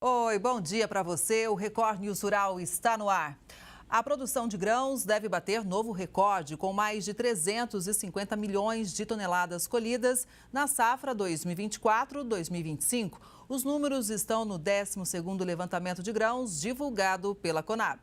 Oi, bom dia para você. O Record News Rural está no ar. A produção de grãos deve bater novo recorde, com mais de 350 milhões de toneladas colhidas na safra 2024-2025. Os números estão no 12º levantamento de grãos divulgado pela Conab.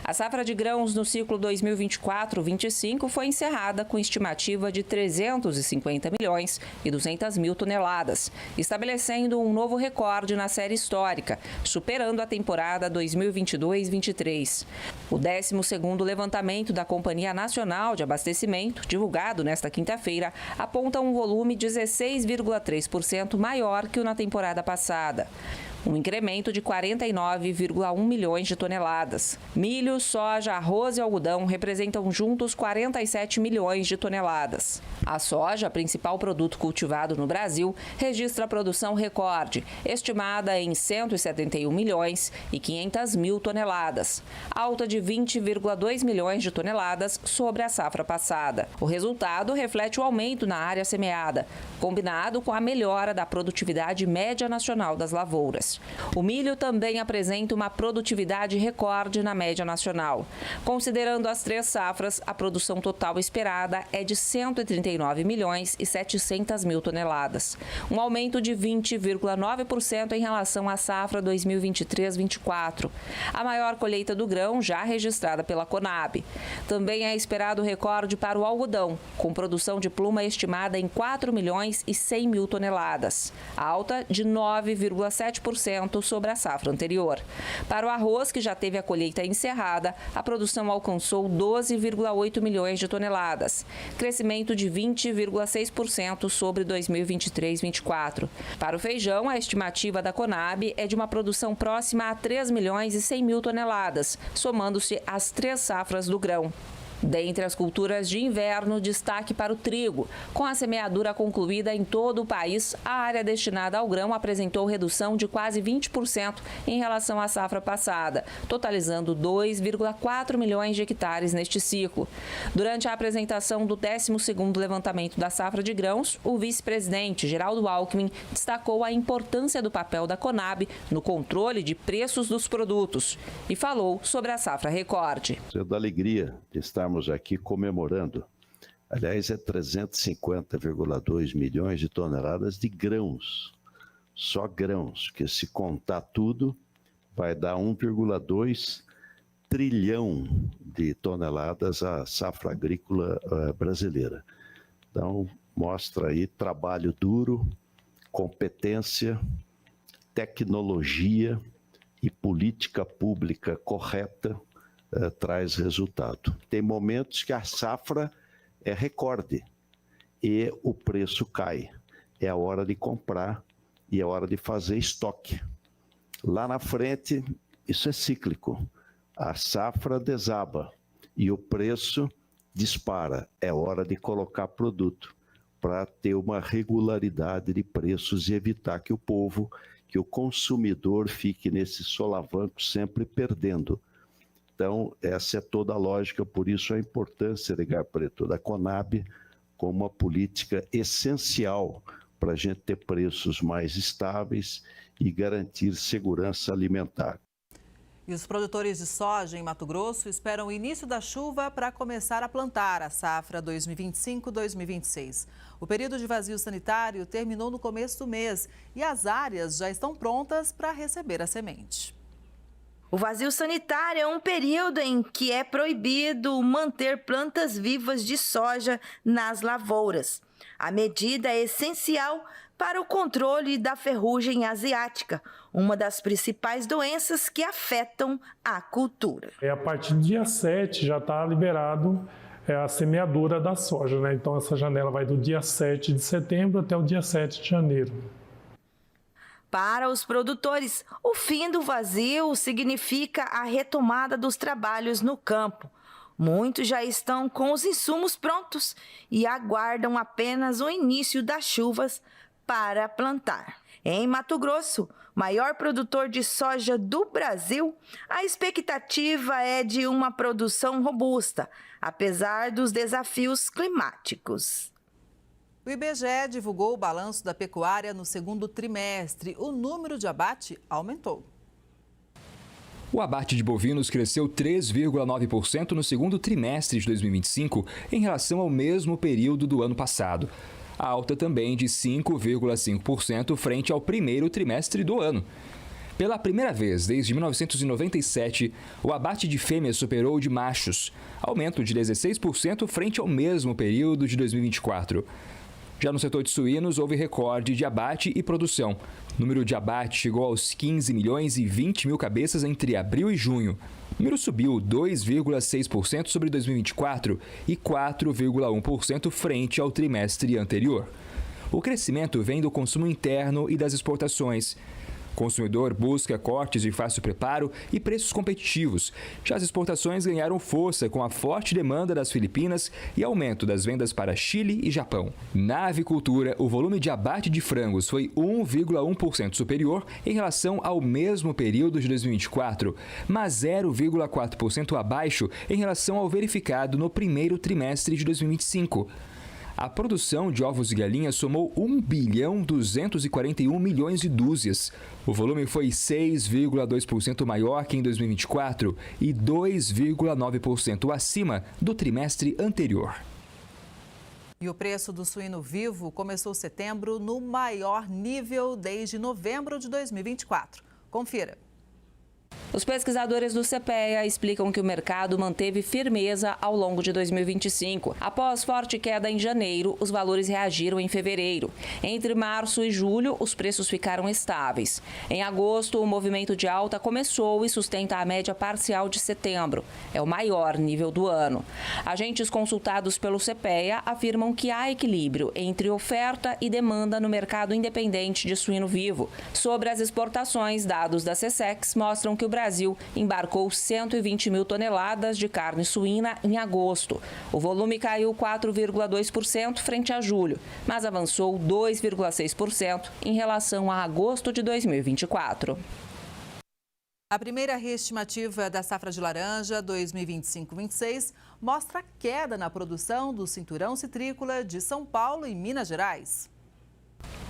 A safra de grãos no ciclo 2024-25 foi encerrada com estimativa de 350 milhões e 200 mil toneladas, estabelecendo um novo recorde na série histórica, superando a temporada 2022-23. O 12º levantamento da Companhia Nacional de Abastecimento, divulgado nesta quinta-feira, aponta um volume 16,3% maior que o na temporada passada. Um incremento de 49,1 milhões de toneladas. Milho, soja, arroz e algodão representam juntos 47 milhões de toneladas. A soja, principal produto cultivado no Brasil, registra produção recorde, estimada em 171 milhões e 500 mil toneladas, alta de 20,2 milhões de toneladas sobre a safra passada. O resultado reflete o aumento na área semeada, combinado com a melhora da produtividade média nacional das lavouras. O milho também apresenta uma produtividade recorde na média nacional. Considerando as 3 safras, a produção total esperada é de 139 milhões e 700 mil toneladas, um aumento de 20,9% em relação à safra 2023-24, a maior colheita do grão já registrada pela Conab. Também é esperado recorde para o algodão, com produção de pluma estimada em 4 milhões e 100 mil toneladas, alta de 9,7% sobre a safra anterior. Para o arroz, que já teve a colheita encerrada, a produção alcançou 12,8 milhões de toneladas, crescimento de 20,6% sobre 2023-24. Para o feijão, a estimativa da Conab é de uma produção próxima a 3 milhões e 100 mil toneladas, somando-se às 3 safras do grão. Dentre as culturas de inverno, destaque para o trigo. Com a semeadura concluída em todo o país, a área destinada ao grão apresentou redução de quase 20% em relação à safra passada, totalizando 2,4 milhões de hectares neste ciclo. Durante a apresentação do 12º levantamento da safra de grãos, o vice-presidente Geraldo Alckmin destacou a importância do papel da Conab no controle de preços dos produtos e falou sobre a safra recorde. É da alegria de estarmos aqui comemorando. Aliás, é 350,2 milhões de toneladas de grãos. Só grãos, que se contar tudo, vai dar 1,2 trilhão de toneladas a safra agrícola brasileira. Então, mostra aí trabalho duro, competência, tecnologia e política pública correta traz resultado. Tem momentos que a safra é recorde e o preço cai. É a hora de comprar e é hora de fazer estoque. Lá na frente, isso é cíclico. A safra desaba e o preço dispara. É hora de colocar produto para ter uma regularidade de preços e evitar que o povo, que o consumidor fique nesse solavanco sempre perdendo. Então, essa é toda a lógica, por isso a importância, Edgar Preto, da Conab como uma política essencial para a gente ter preços mais estáveis e garantir segurança alimentar. E os produtores de soja em Mato Grosso esperam o início da chuva para começar a plantar a safra 2025-2026. O período de vazio sanitário terminou no começo do mês e as áreas já estão prontas para receber a semente. O vazio sanitário é um período em que é proibido manter plantas vivas de soja nas lavouras. A medida é essencial para o controle da ferrugem asiática, uma das principais doenças que afetam a cultura. A partir do dia 7 já está liberado a semeadura da soja, né? Então essa janela vai do dia 7 de setembro até o dia 7 de janeiro. Para os produtores, o fim do vazio significa a retomada dos trabalhos no campo. Muitos já estão com os insumos prontos e aguardam apenas o início das chuvas para plantar. Em Mato Grosso, maior produtor de soja do Brasil, a expectativa é de uma produção robusta, apesar dos desafios climáticos. O IBGE divulgou o balanço da pecuária no segundo trimestre. O número de abate aumentou. O abate de bovinos cresceu 3,9% no segundo trimestre de 2025 em relação ao mesmo período do ano passado. Alta também de 5,5% frente ao primeiro trimestre do ano. Pela primeira vez desde 1997, o abate de fêmeas superou o de machos, aumento de 16% frente ao mesmo período de 2024. Já no setor de suínos, houve recorde de abate e produção. O número de abate chegou aos 15 milhões e 20 mil cabeças entre abril e junho. O número subiu 2,6% sobre 2024 e 4,1% frente ao trimestre anterior. O crescimento vem do consumo interno e das exportações. O consumidor busca cortes de fácil preparo e preços competitivos. Já as exportações ganharam força com a forte demanda das Filipinas e aumento das vendas para Chile e Japão. Na avicultura, o volume de abate de frangos foi 1,1% superior em relação ao mesmo período de 2024, mas 0,4% abaixo em relação ao verificado no primeiro trimestre de 2025. A produção de ovos de galinha somou 1,241 bilhões de dúzias. O volume foi 6,2% maior que em 2024 e 2,9% acima do trimestre anterior. E o preço do suíno vivo começou setembro no maior nível desde novembro de 2024. Confira. Os pesquisadores do CPEA explicam que o mercado manteve firmeza ao longo de 2025. Após forte queda em janeiro, os valores reagiram em fevereiro. Entre março e julho, os preços ficaram estáveis. Em agosto, o movimento de alta começou e sustenta a média parcial de setembro. É o maior nível do ano. Agentes consultados pelo CPEA afirmam que há equilíbrio entre oferta e demanda no mercado independente de suíno vivo. Sobre as exportações, dados da SECEX mostram que o Brasil embarcou 120 mil toneladas de carne suína em agosto. O volume caiu 4,2% frente a julho, mas avançou 2,6% em relação a agosto de 2024. A primeira reestimativa da safra de laranja 2025-26 mostra queda na produção do cinturão citrícola de São Paulo e Minas Gerais.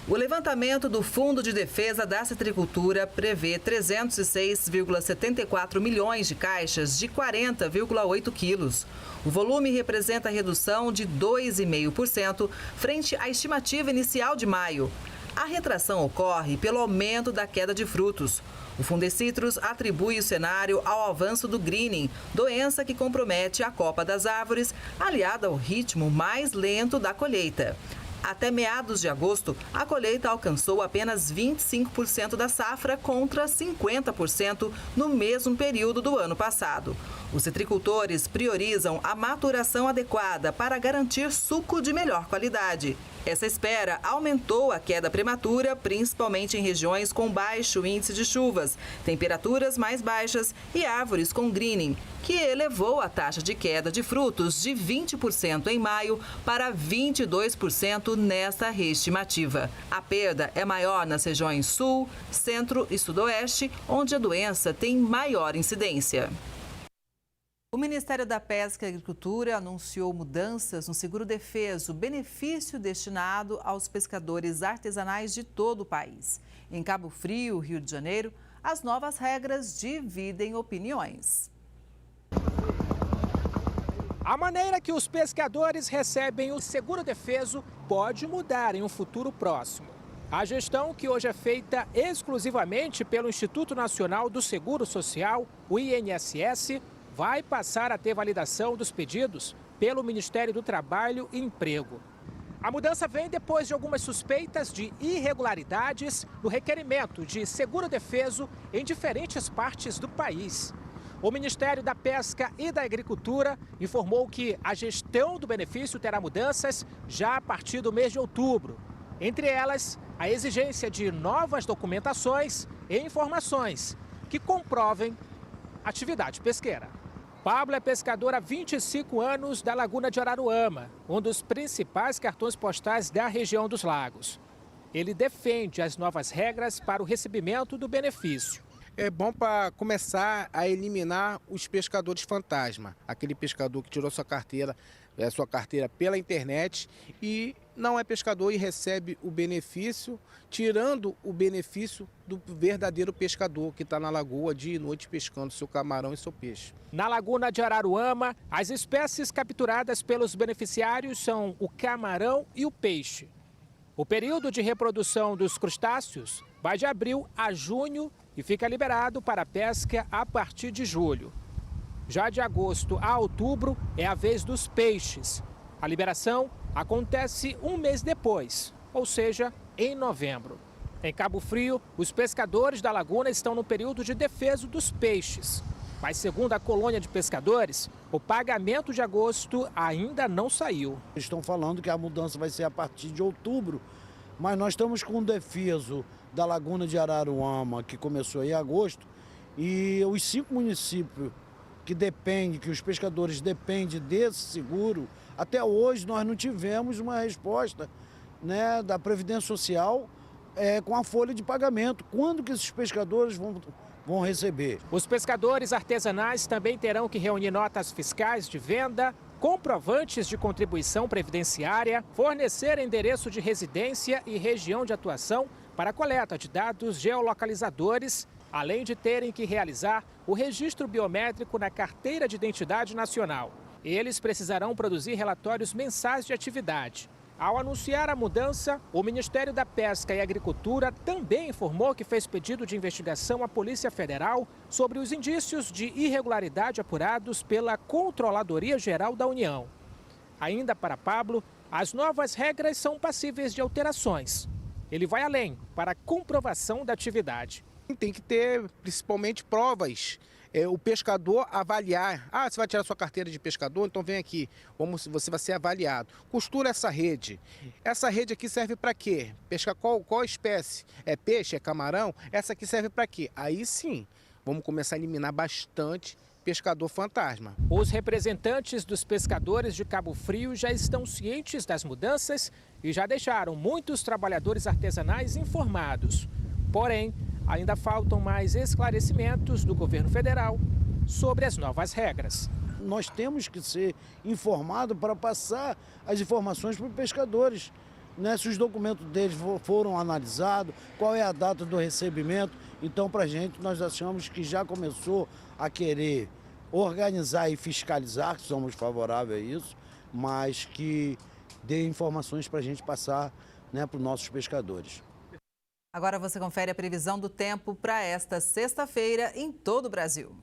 O levantamento do Fundo de Defesa da Citricultura prevê 306,74 milhões de caixas de 40,8 quilos. O volume representa redução de 2,5% frente à estimativa inicial de maio. A retração ocorre pelo aumento da queda de frutos. O Fundecitrus atribui o cenário ao avanço do greening, doença que compromete a copa das árvores, aliada ao ritmo mais lento da colheita. Até meados de agosto, a colheita alcançou apenas 25% da safra contra 50% no mesmo período do ano passado. Os citricultores priorizam a maturação adequada para garantir suco de melhor qualidade. Essa espera aumentou a queda prematura, principalmente em regiões com baixo índice de chuvas, temperaturas mais baixas e árvores com greening, que elevou a taxa de queda de frutos de 20% em maio para 22% nesta reestimativa. A perda é maior nas regiões sul, centro e sudoeste, onde a doença tem maior incidência. O Ministério da Pesca e Agricultura anunciou mudanças no seguro-defeso, benefício destinado aos pescadores artesanais de todo o país. Em Cabo Frio, Rio de Janeiro, as novas regras dividem opiniões. A maneira que os pescadores recebem o seguro-defeso pode mudar em um futuro próximo. A gestão, que hoje é feita exclusivamente pelo Instituto Nacional do Seguro Social, o INSS, vai passar a ter validação dos pedidos pelo Ministério do Trabalho e Emprego. A mudança vem depois de algumas suspeitas de irregularidades no requerimento de seguro-defeso em diferentes partes do país. O Ministério da Pesca e da Agricultura informou que a gestão do benefício terá mudanças já a partir do mês de outubro. Entre elas, a exigência de novas documentações e informações que comprovem atividade pesqueira. Pablo é pescador há 25 anos da Laguna de Araruama, um dos principais cartões postais da região dos lagos. Ele defende as novas regras para o recebimento do benefício. É bom para começar a eliminar os pescadores fantasma, aquele pescador que tirou sua carteira pela internet e não é pescador e recebe o benefício, tirando o benefício do verdadeiro pescador que está na lagoa dia e noite pescando seu camarão e seu peixe. Na laguna de Araruama, as espécies capturadas pelos beneficiários são o camarão e o peixe. O período de reprodução dos crustáceos vai de abril a junho e fica liberado para a pesca a partir de julho. Já de agosto a outubro é a vez dos peixes. A liberação acontece um mês depois, ou seja, em novembro. Em Cabo Frio, os pescadores da laguna estão no período de defeso dos peixes. Mas, segundo a colônia de pescadores, o pagamento de agosto ainda não saiu. Estão falando que a mudança vai ser a partir de outubro, mas nós estamos com um defeso da laguna de Araruama, que começou em agosto, e os 5 municípios que os pescadores dependem desse seguro, até hoje nós não tivemos uma resposta, né, da Previdência Social com a folha de pagamento. Quando que esses pescadores vão receber? Os pescadores artesanais também terão que reunir notas fiscais de venda, comprovantes de contribuição previdenciária, fornecer endereço de residência e região de atuação para a coleta de dados geolocalizadores, além de terem que realizar o registro biométrico na Carteira de Identidade Nacional. Eles precisarão produzir relatórios mensais de atividade. Ao anunciar a mudança, o Ministério da Pesca e Agricultura também informou que fez pedido de investigação à Polícia Federal sobre os indícios de irregularidade apurados pela Controladoria Geral da União. Ainda para Pablo, as novas regras são passíveis de alterações. Ele vai além para a comprovação da atividade. Tem que ter, principalmente, provas. O pescador avaliar. Você vai tirar sua carteira de pescador? Então vem aqui, você vai ser avaliado. Costura essa rede. Essa rede aqui serve para quê? Pescar qual espécie? É peixe? É camarão? Essa aqui serve para quê? Aí sim, vamos começar a eliminar bastante pescador fantasma. Os representantes dos pescadores de Cabo Frio já estão cientes das mudanças e já deixaram muitos trabalhadores artesanais informados. Porém, ainda faltam mais esclarecimentos do governo federal sobre as novas regras. Nós temos que ser informados para passar as informações para os pescadores, né? Se os documentos deles foram analisados, qual é a data do recebimento. Então, para a gente, nós achamos que já começou a querer organizar e fiscalizar, que somos favoráveis a isso, mas que dê informações para a gente passar, né, para os nossos pescadores. Agora você confere a previsão do tempo para esta sexta-feira em todo o Brasil.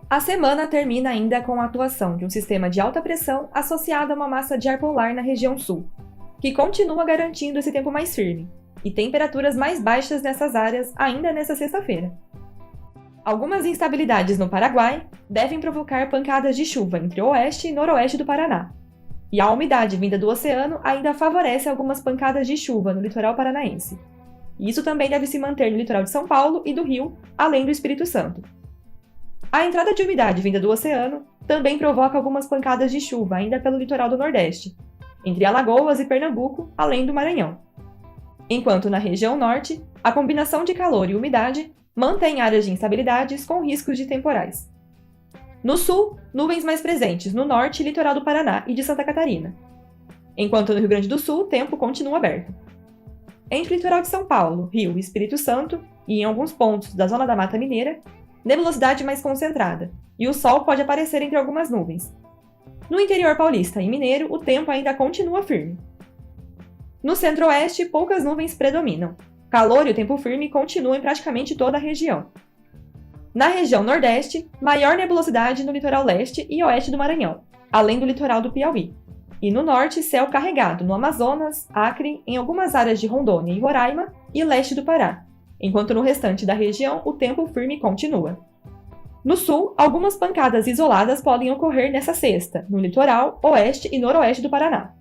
A semana termina ainda com a atuação de um sistema de alta pressão associado a uma massa de ar polar na região sul, que continua garantindo esse tempo mais firme e temperaturas mais baixas nessas áreas ainda nesta sexta-feira. Algumas instabilidades no Paraguai devem provocar pancadas de chuva entre o oeste e noroeste do Paraná. E a umidade vinda do oceano ainda favorece algumas pancadas de chuva no litoral paranaense. E isso também deve se manter no litoral de São Paulo e do Rio, além do Espírito Santo. A entrada de umidade vinda do oceano também provoca algumas pancadas de chuva ainda pelo litoral do Nordeste, entre Alagoas e Pernambuco, além do Maranhão. Enquanto na região norte, a combinação de calor e umidade mantém áreas de instabilidades com riscos de temporais. No sul, nuvens mais presentes no norte e litoral do Paraná e de Santa Catarina. Enquanto no Rio Grande do Sul, o tempo continua aberto. Entre o litoral de São Paulo, Rio e Espírito Santo, e em alguns pontos da zona da Mata Mineira, nebulosidade mais concentrada, e o sol pode aparecer entre algumas nuvens. No interior paulista e mineiro, o tempo ainda continua firme. No centro-oeste, poucas nuvens predominam. Calor e o tempo firme continuam em praticamente toda a região. Na região nordeste, maior nebulosidade no litoral leste e oeste do Maranhão, além do litoral do Piauí. E no norte, céu carregado no Amazonas, Acre, em algumas áreas de Rondônia e Roraima e leste do Pará, enquanto no restante da região o tempo firme continua. No sul, algumas pancadas isoladas podem ocorrer nessa sexta, no litoral, oeste e noroeste do Paraná.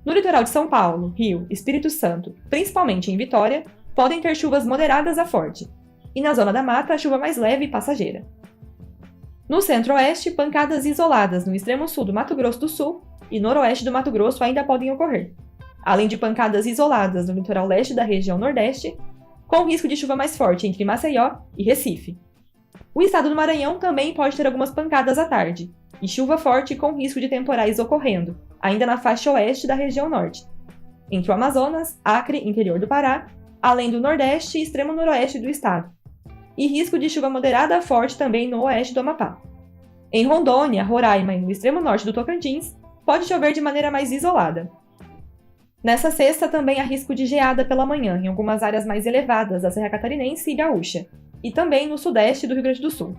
No litoral de São Paulo, Rio, Espírito Santo, principalmente em Vitória, podem ter chuvas moderadas a forte, e na zona da mata, a chuva mais leve e passageira. No centro-oeste, pancadas isoladas no extremo sul do Mato Grosso do Sul e noroeste do Mato Grosso ainda podem ocorrer, além de pancadas isoladas no litoral leste da região nordeste, com risco de chuva mais forte entre Maceió e Recife. O estado do Maranhão também pode ter algumas pancadas à tarde, e chuva forte com risco de temporais ocorrendo, ainda na faixa oeste da região norte, entre o Amazonas, Acre, interior do Pará, além do nordeste e extremo noroeste do estado, e risco de chuva moderada a forte também no oeste do Amapá. Em Rondônia, Roraima e no extremo norte do Tocantins, pode chover de maneira mais isolada. Nessa sexta também há risco de geada pela manhã em algumas áreas mais elevadas da Serra Catarinense e Gaúcha, e também no sudeste do Rio Grande do Sul.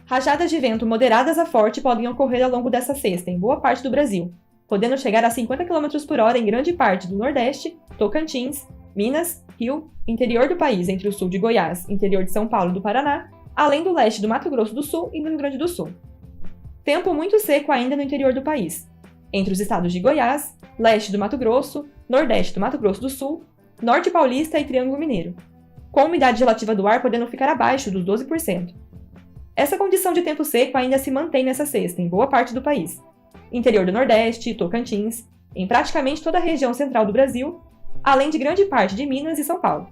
Rajadas de vento moderadas a forte podem ocorrer ao longo dessa sexta em boa parte do Brasil, podendo chegar a 50 km por hora em grande parte do Nordeste, Tocantins, Minas, Rio, interior do país entre o sul de Goiás, interior de São Paulo e do Paraná, além do leste do Mato Grosso do Sul e do Rio Grande do Sul. Tempo muito seco ainda no interior do país, entre os estados de Goiás, leste do Mato Grosso, nordeste do Mato Grosso do Sul, norte paulista e Triângulo Mineiro, com a umidade relativa do ar podendo ficar abaixo dos 12%. Essa condição de tempo seco ainda se mantém nessa sexta em boa parte do país, interior do Nordeste, Tocantins, em praticamente toda a região central do Brasil, além de grande parte de Minas e São Paulo.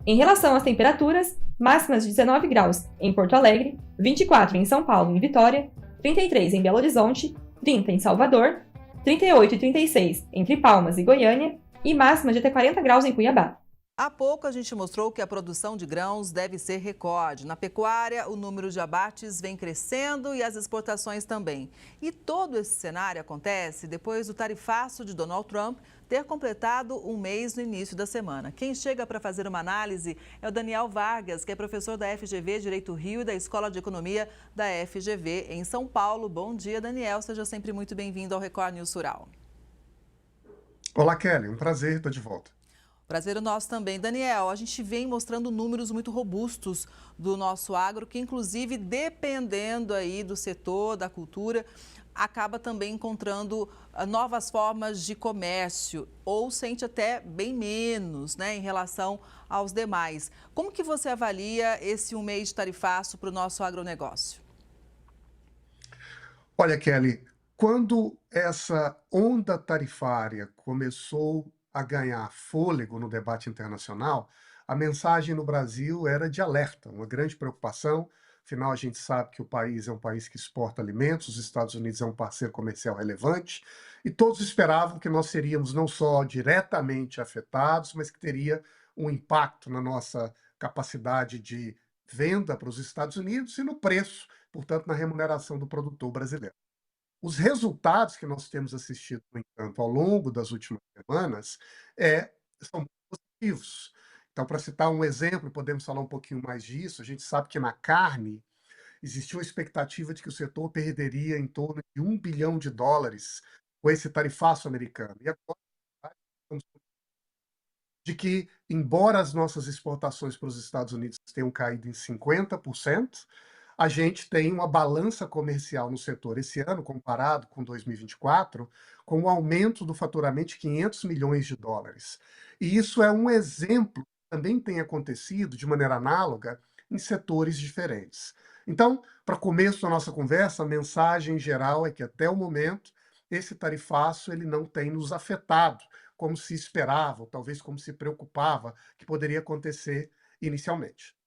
Em relação às temperaturas, máximas de 19 graus em Porto Alegre, 24 em São Paulo e em Vitória, 33 em Belo Horizonte, 30 em Salvador, 38 e 36 entre Palmas e Goiânia e máxima de até 40 graus em Cuiabá. Há pouco a gente mostrou que a produção de grãos deve ser recorde. Na pecuária, o número de abates vem crescendo e as exportações também. E todo esse cenário acontece depois do tarifaço de Donald Trump ter completado um mês no início da semana. Quem chega para fazer uma análise é o Daniel Vargas, que é professor da FGV Direito Rio e da Escola de Economia da FGV em São Paulo. Bom dia, Daniel. Seja sempre muito bem-vindo ao Record News Rural. Olá, Kelly. Um prazer estar de volta. Prazer é nosso também. Daniel, a gente vem mostrando números muito robustos do nosso agro, que inclusive, dependendo aí do setor, da cultura, acaba também encontrando novas formas de comércio, ou sente até bem menos, né, em relação aos demais. Como que você avalia esse um mês de tarifaço para o nosso agronegócio? Olha, Kelly, quando essa onda tarifária começou a ganhar fôlego no debate internacional, a mensagem no Brasil era de alerta, uma grande preocupação. Afinal, a gente sabe que o país é um país que exporta alimentos, os Estados Unidos é um parceiro comercial relevante, e todos esperavam que nós seríamos não só diretamente afetados, mas que teria um impacto na nossa capacidade de venda para os Estados Unidos e no preço, portanto, na remuneração do produtor brasileiro. Os resultados que nós temos assistido, no entanto, ao longo das últimas semanas, são positivos. Então, para citar um exemplo, podemos falar um pouquinho mais disso, a gente sabe que na carne existiu a expectativa de que o setor perderia em torno de $1 bilhão com esse tarifaço americano. E agora, estamos de que, embora as nossas exportações para os Estados Unidos tenham caído em 50%, a gente tem uma balança comercial no setor esse ano, comparado com 2024, com um aumento do faturamento de $500 milhões. E isso é um exemplo que também tem acontecido de maneira análoga em setores diferentes. Então, para começo da nossa conversa, a mensagem geral é que até o momento esse tarifaço ele não tem nos afetado como se esperava, ou talvez como se preocupava que poderia acontecer inicialmente.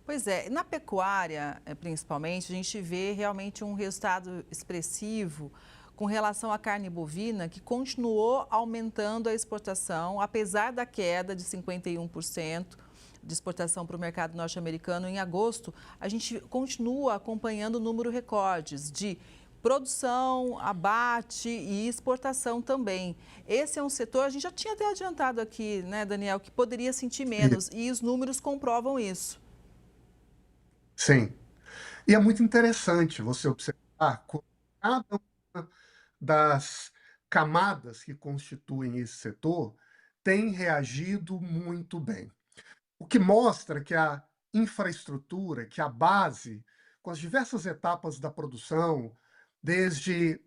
Pois é, na pecuária, principalmente, a gente vê realmente um resultado expressivo com relação à carne bovina, que continuou aumentando a exportação, apesar da queda de 51% de exportação para o mercado norte-americano em agosto. A gente continua acompanhando o número recordes de produção, abate e exportação também. Esse é um setor, a gente já tinha até adiantado aqui, né, Daniel, que poderia sentir menos, e os números comprovam isso. Sim. E é muito interessante você observar como cada uma das camadas que constituem esse setor tem reagido muito bem. O que mostra que a infraestrutura, que a base, com as diversas etapas da produção, desde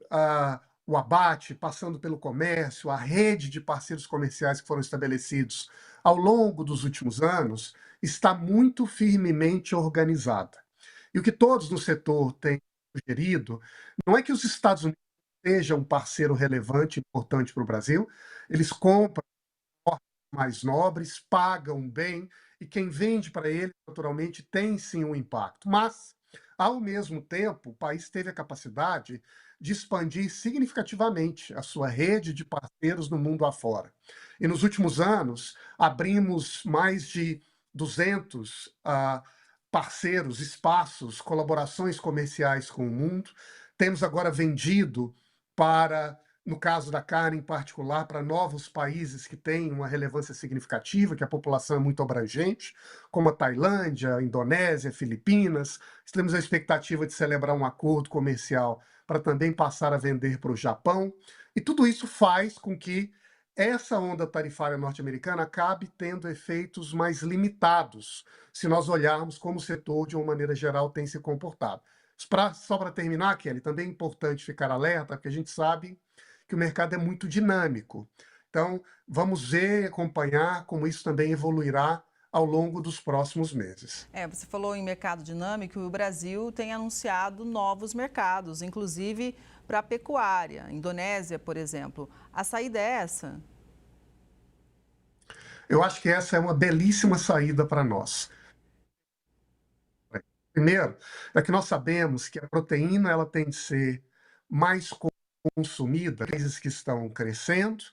o abate, passando pelo comércio, a rede de parceiros comerciais que foram estabelecidos ao longo dos últimos anos, está muito firmemente organizada. E o que todos no setor têm sugerido não é que os Estados Unidos sejam um parceiro relevante e importante para o Brasil, eles compram mais nobres, pagam bem, e quem vende para eles, naturalmente, tem sim um impacto. Mas Ao mesmo tempo, o país teve a capacidade de expandir significativamente a sua rede de parceiros no mundo afora. E nos últimos anos, abrimos mais de 200 parceiros, espaços, colaborações comerciais com o mundo. Temos agora vendido para, no caso da carne em particular, para novos países que têm uma relevância significativa, que a população é muito abrangente, como a Tailândia, a Indonésia, Filipinas. Temos a expectativa de celebrar um acordo comercial para também passar a vender para o Japão. E tudo isso faz com que essa onda tarifária norte-americana acabe tendo efeitos mais limitados, se nós olharmos como o setor, de uma maneira geral, tem se comportado. Só para terminar, Kelly, também é importante ficar alerta, porque a gente sabe que o mercado é muito dinâmico. Então, vamos ver e acompanhar como isso também evoluirá ao longo dos próximos meses. Você falou em mercado dinâmico e o Brasil tem anunciado novos mercados, inclusive para a pecuária. Indonésia, por exemplo. A saída é essa? Eu acho que essa é uma belíssima saída para nós. Primeiro, é que nós sabemos que a proteína ela tem de ser mais consumida em países que estão crescendo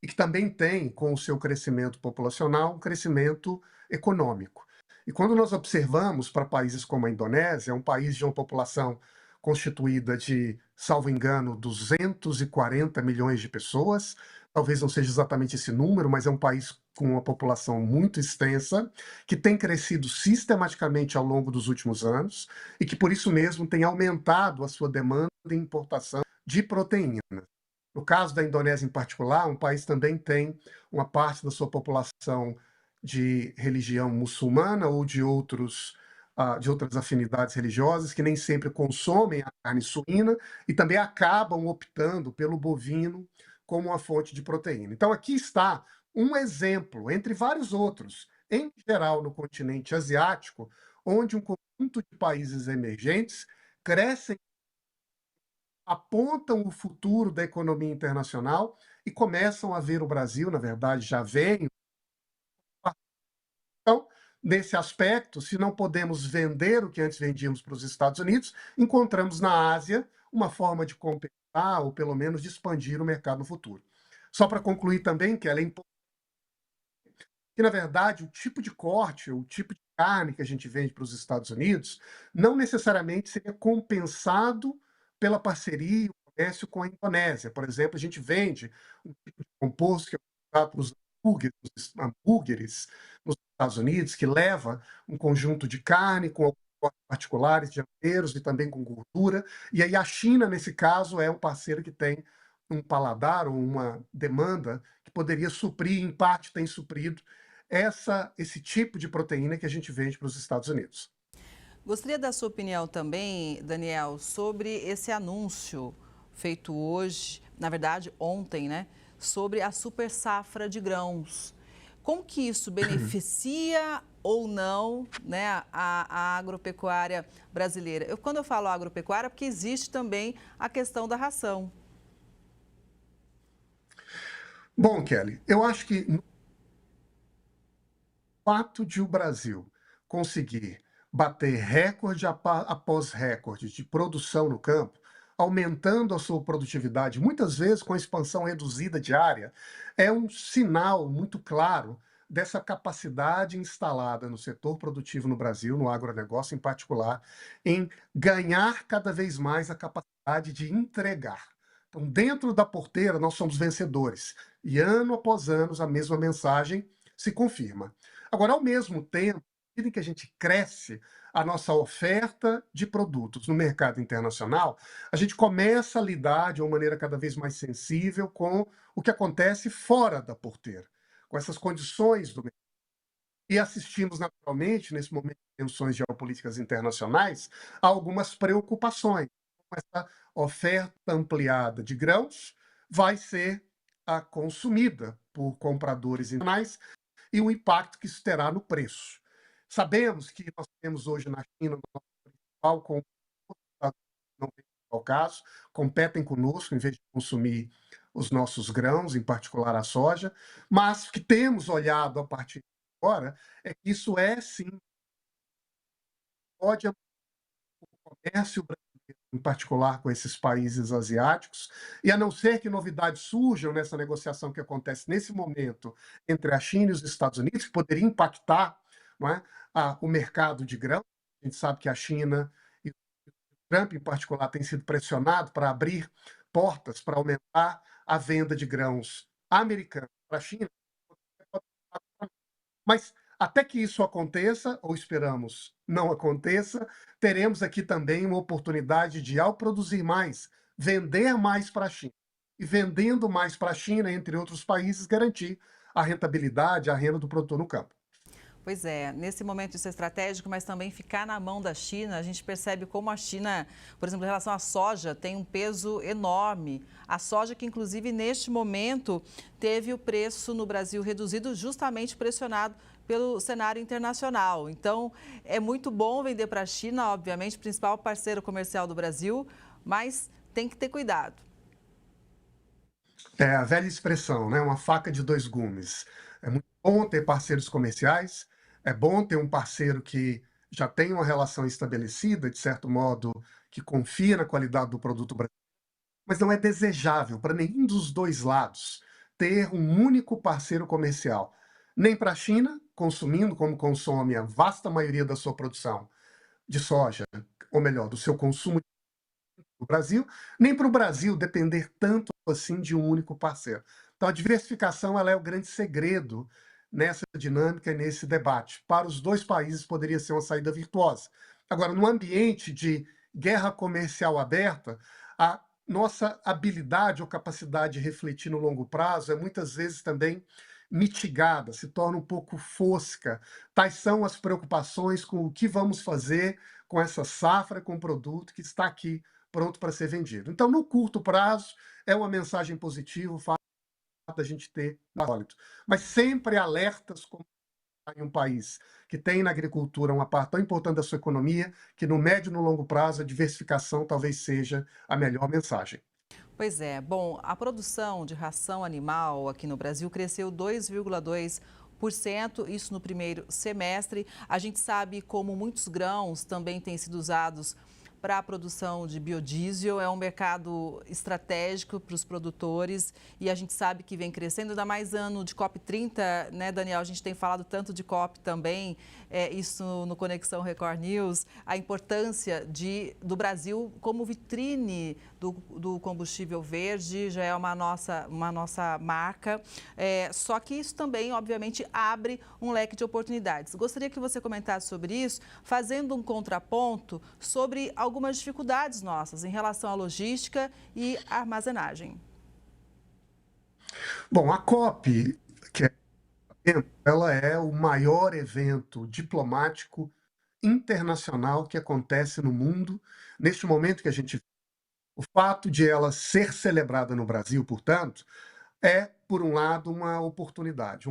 e que também tem, com o seu crescimento populacional, um crescimento econômico. E quando nós observamos para países como a Indonésia, um país de uma população constituída de, salvo engano, 240 milhões de pessoas, talvez não seja exatamente esse número, mas é um país com uma população muito extensa, que tem crescido sistematicamente ao longo dos últimos anos e que, por isso mesmo, tem aumentado a sua demanda de importação de proteína. No caso da Indonésia em particular, um país também tem uma parte da sua população de religião muçulmana ou de outras afinidades religiosas que nem sempre consomem a carne suína e também acabam optando pelo bovino como uma fonte de proteína. Então aqui está um exemplo, entre vários outros, em geral no continente asiático, onde um conjunto de países emergentes crescem, apontam o futuro da economia internacional e começam a ver o Brasil, na verdade já vem. Então, nesse aspecto, se não podemos vender o que antes vendíamos para os Estados Unidos, encontramos na Ásia uma forma de compensar ou pelo menos de expandir o mercado no futuro. Só para concluir também que ela é importante, que na verdade o tipo de corte, o tipo de carne que a gente vende para os Estados Unidos não necessariamente seria compensado pela parceria e o comércio com a Indonésia. Por exemplo, a gente vende um tipo de composto que é usado para os hambúrgueres nos Estados Unidos, que leva um conjunto de carne com cortes particulares, de temperos e também com gordura. E aí a China, nesse caso, é um parceiro que tem um paladar ou uma demanda que poderia suprir, em parte tem suprido, esse tipo de proteína que a gente vende para os Estados Unidos. Gostaria da sua opinião também, Daniel, sobre esse anúncio feito hoje, na verdade ontem, né, sobre a super safra de grãos. Como que isso beneficia ou não, né, a agropecuária brasileira? Quando eu falo agropecuária, porque existe também a questão da ração. Bom, Kelly, eu acho que o fato de o Brasil conseguir bater recorde após recorde de produção no campo, aumentando a sua produtividade, muitas vezes com a expansão reduzida diária, é um sinal muito claro dessa capacidade instalada no setor produtivo no Brasil, no agronegócio em particular, em ganhar cada vez mais a capacidade de entregar. Então, dentro da porteira, nós somos vencedores. E ano após ano, a mesma mensagem se confirma. Agora, ao mesmo tempo, à medida que a gente cresce a nossa oferta de produtos no mercado internacional, a gente começa a lidar de uma maneira cada vez mais sensível com o que acontece fora da porteira, com essas condições do mercado. E assistimos naturalmente, nesse momento de tensões geopolíticas internacionais, a algumas preocupações. Essa oferta ampliada de grãos vai ser consumida por compradores internacionais e o impacto que isso terá no preço. Sabemos que nós temos hoje na China o nosso principal comprador, não é o caso, competem conosco em vez de consumir os nossos grãos, em particular a soja, mas o que temos olhado a partir de agora é que isso sim pode comércio brasileiro, em particular com esses países asiáticos, e a não ser que novidades surjam nessa negociação que acontece nesse momento entre a China e os Estados Unidos, que poderia impactar, não é, o mercado de grãos. A gente sabe que a China e o Trump, em particular, tem sido pressionado para abrir portas para aumentar a venda de grãos americanos para a China. Mas até que isso aconteça, ou esperamos não aconteça, teremos aqui também uma oportunidade de, ao produzir mais, vender mais para a China. E vendendo mais para a China, entre outros países, garantir a rentabilidade, a renda do produtor no campo. Pois é, nesse momento isso é estratégico, mas também ficar na mão da China, a gente percebe como a China, por exemplo, em relação à soja, tem um peso enorme. A soja que, inclusive, neste momento, teve o preço no Brasil reduzido, justamente pressionado pelo cenário internacional. Então, é muito bom vender para a China, obviamente, principal parceiro comercial do Brasil, mas tem que ter cuidado. É a velha expressão, né? Uma faca de dois gumes. É muito bom ter parceiros comerciais, é bom ter um parceiro que já tem uma relação estabelecida, de certo modo, que confia na qualidade do produto brasileiro, mas não é desejável para nenhum dos dois lados ter um único parceiro comercial. Nem para a China, consumindo como consome a vasta maioria da sua produção de soja, ou melhor, do seu consumo no Brasil, nem para o Brasil depender tanto assim de um único parceiro. Então, a diversificação ela é o grande segredo nessa dinâmica e nesse debate. Para os dois países, poderia ser uma saída virtuosa. Agora, no ambiente de guerra comercial aberta, a nossa habilidade ou capacidade de refletir no longo prazo é muitas vezes também mitigada, se torna um pouco fosca. Tais são as preocupações com o que vamos fazer com essa safra, com o produto que está aqui pronto para ser vendido. Então, no curto prazo, é uma mensagem positiva o fato da gente ter sólido, mas sempre alertas como em um país que tem na agricultura uma parte tão importante da sua economia, que no médio e no longo prazo a diversificação talvez seja a melhor mensagem. Pois é. Bom, a produção de ração animal aqui no Brasil cresceu 2,2%, isso no primeiro semestre. A gente sabe como muitos grãos também têm sido usados para a produção de biodiesel, é um mercado estratégico para os produtores e a gente sabe que vem crescendo, ainda mais ano de COP30, né, Daniel? A gente tem falado tanto de COP também, isso no Conexão Record News, a importância do Brasil como vitrine do combustível verde, já é uma nossa marca, só que isso também, obviamente, abre um leque de oportunidades. Gostaria que você comentasse sobre isso, fazendo um contraponto sobre algumas dificuldades nossas em relação à logística e armazenagem. Bom, a COP, ela é o maior evento diplomático internacional que acontece no mundo neste momento que a gente vive. O fato de ela ser celebrada no Brasil, portanto, é, por um lado, uma oportunidade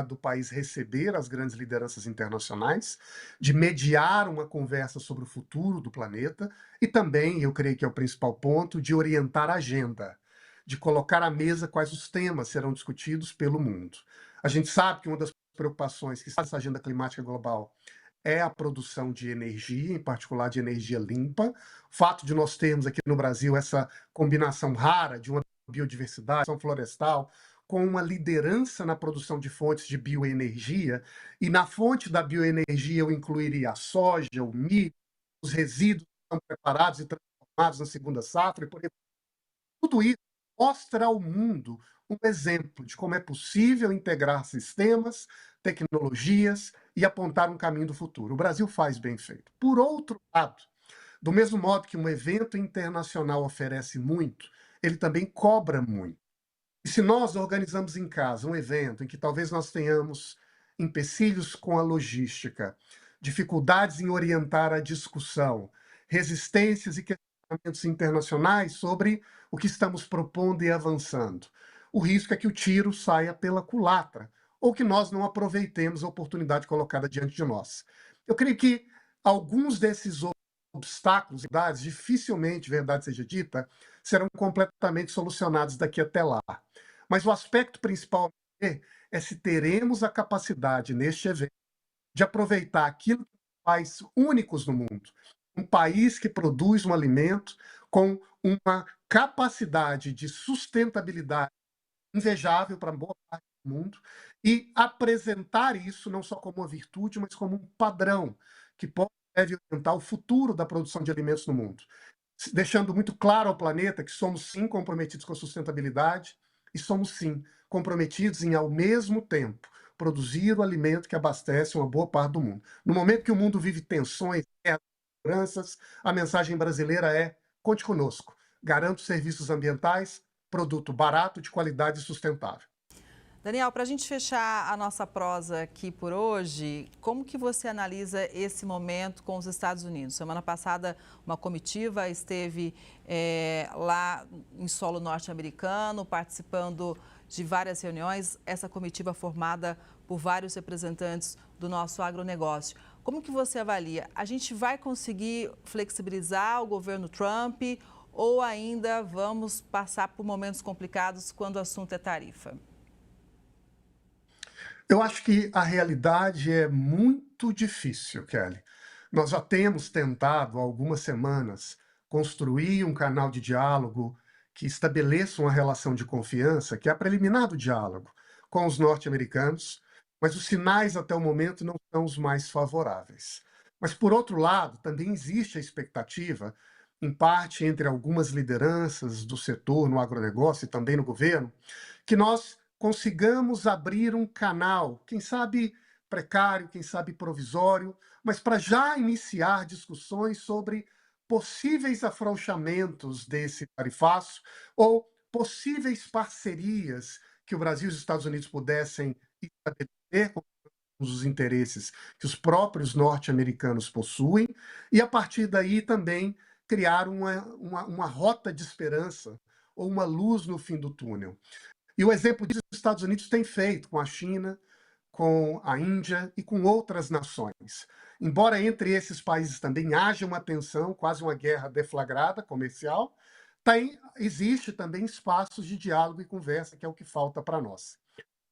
do país receber as grandes lideranças internacionais, de mediar uma conversa sobre o futuro do planeta e também, eu creio que é o principal ponto, de orientar a agenda, de colocar à mesa quais os temas serão discutidos pelo mundo. A gente sabe que uma das preocupações que está nessa agenda climática global é a produção de energia, em particular de energia limpa. O fato de nós termos aqui no Brasil essa combinação rara de uma biodiversidade, florestal, com uma liderança na produção de fontes de bioenergia, e na fonte da bioenergia eu incluiria a soja, o milho, os resíduos que são preparados e transformados na segunda safra, e por aí. Tudo isso mostra ao mundo um exemplo de como é possível integrar sistemas, tecnologias e apontar um caminho do futuro. O Brasil faz bem feito. Por outro lado, do mesmo modo que um evento internacional oferece muito, ele também cobra muito. E se nós organizamos em casa um evento em que talvez nós tenhamos empecilhos com a logística, dificuldades em orientar a discussão, resistências e questionamentos internacionais sobre o que estamos propondo e avançando, o risco é que o tiro saia pela culatra, ou que nós não aproveitemos a oportunidade colocada diante de nós. Eu creio que alguns desses obstáculos, dificilmente, verdade seja dita, serão completamente solucionados daqui até lá. Mas o aspecto principal é se teremos a capacidade, neste evento, de aproveitar aquilo que faz únicos no mundo, um país que produz um alimento com uma capacidade de sustentabilidade invejável para boa parte do mundo e apresentar isso não só como uma virtude, mas como um padrão que deve orientar o futuro da produção de alimentos no mundo, deixando muito claro ao planeta que somos sim comprometidos com a sustentabilidade e somos sim comprometidos em, ao mesmo tempo, produzir o alimento que abastece uma boa parte do mundo. No momento que o mundo vive tensões, inseguranças, a mensagem brasileira é: conte conosco, garanto serviços ambientais, produto barato, de qualidade e sustentável. Daniel, para a gente fechar a nossa prosa aqui por hoje, como que você analisa esse momento com os Estados Unidos? Semana passada, uma comitiva esteve lá em solo norte-americano, participando de várias reuniões, essa comitiva formada por vários representantes do nosso agronegócio. Como que você avalia? A gente vai conseguir flexibilizar o governo Trump ou ainda vamos passar por momentos complicados quando o assunto é tarifa? Eu acho que a realidade é muito difícil, Kelly. Nós já temos tentado há algumas semanas construir um canal de diálogo que estabeleça uma relação de confiança, que é a preliminar do diálogo com os norte-americanos, mas os sinais até o momento não são os mais favoráveis. Mas, por outro lado, também existe a expectativa, em parte entre algumas lideranças do setor no agronegócio e também no governo, que nós consigamos abrir um canal, quem sabe precário, quem sabe provisório, mas para já iniciar discussões sobre possíveis afrouxamentos desse tarifaço ou possíveis parcerias que o Brasil e os Estados Unidos pudessem estabelecer com os interesses que os próprios norte-americanos possuem, e a partir daí também criar uma rota de esperança ou uma luz no fim do túnel. E o exemplo disso os Estados Unidos têm feito com a China, com a Índia e com outras nações. Embora entre esses países também haja uma tensão, quase uma guerra deflagrada comercial, existe também espaços de diálogo e conversa, que é o que falta para nós.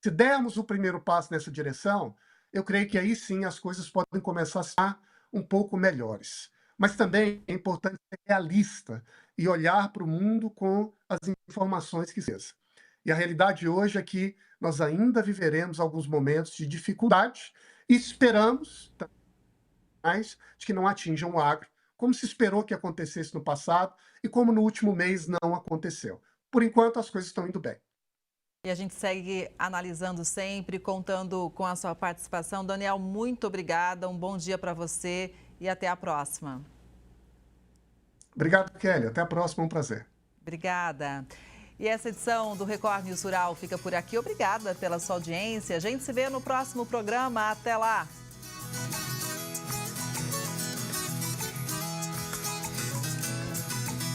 Se dermos o primeiro passo nessa direção, eu creio que aí sim as coisas podem começar a ser um pouco melhores. Mas também é importante ser realista e olhar para o mundo com as informações que seja. E a realidade hoje é que nós ainda viveremos alguns momentos de dificuldade e esperamos mais de que não atinjam o agro, como se esperou que acontecesse no passado e como no último mês não aconteceu. Por enquanto, as coisas estão indo bem. E a gente segue analisando sempre, contando com a sua participação. Daniel, muito obrigada, um bom dia para você e até a próxima. Obrigado, Kelly. Até a próxima, um prazer. Obrigada. E essa edição do Record News Rural fica por aqui. Obrigada pela sua audiência. A gente se vê no próximo programa. Até lá!